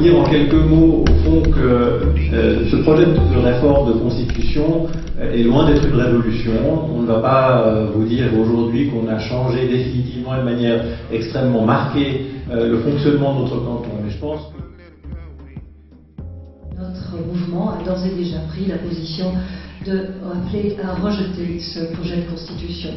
dire en quelques mots, au fond, que ce projet de réforme de constitution est loin d'être une révolution. On ne va pas vous dire aujourd'hui qu'on a changé définitivement de manière extrêmement marquée le fonctionnement de notre canton. Mais je pense que notre mouvement a d'ores et déjà pris la position de appeler à rejeter ce projet de constitution.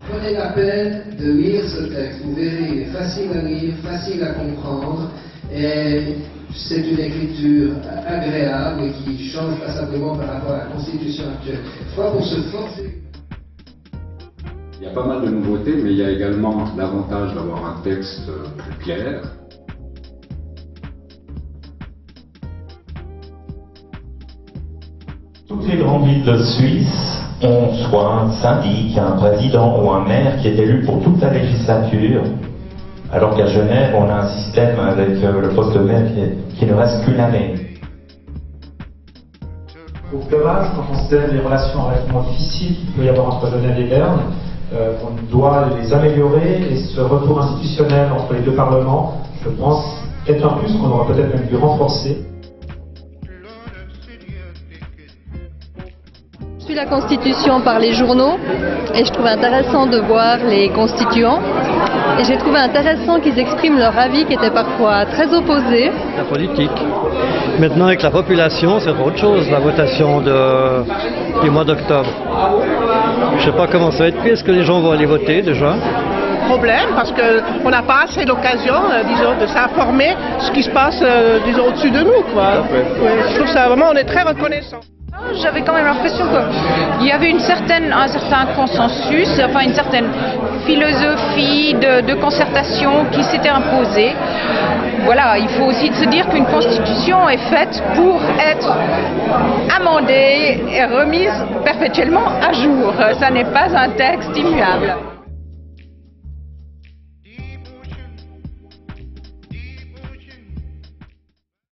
Prenez la peine de lire ce texte, vous verrez, il est facile à lire, facile à comprendre, et c'est une écriture agréable et qui change passablement par rapport à la Constitution actuelle. Je crois pour se forcer. Il y a pas mal de nouveautés, mais il y a également l'avantage d'avoir un texte plus clair. Toutes les grandes villes de Suisse ont soit un syndic, un président ou un maire qui est élu pour toute la législature, alors qu'à Genève, on a un système avec le poste de maire qui ne reste qu'une année. C'est dommage quand on considère les relations relativement difficiles qu'il peut y avoir entre Genève et Berne, qu'on doit les améliorer et ce retour institutionnel entre les deux parlements, je pense, est un plus qu'on aurait peut-être même dû renforcer. Je suis la Constitution par les journaux et je trouve intéressant de voir les constituants et j'ai trouvé intéressant qu'ils expriment leur avis qui était parfois très opposé. La politique. Maintenant avec la population c'est autre chose, la votation du mois d'octobre. Je ne sais pas comment ça va être pris, est-ce que les gens vont aller voter déjà? Problème parce qu'on n'a pas assez l'occasion, disons, de s'informer ce qui se passe, disons, au-dessus de nous, quoi. Ouais, je trouve ça vraiment, on est très reconnaissant. J'avais quand même l'impression qu'il y avait un certain consensus, enfin une certaine philosophie de concertation qui s'était imposée. Voilà, il faut aussi se dire qu'une constitution est faite pour être amendée et remise perpétuellement à jour. Ça n'est pas un texte immuable.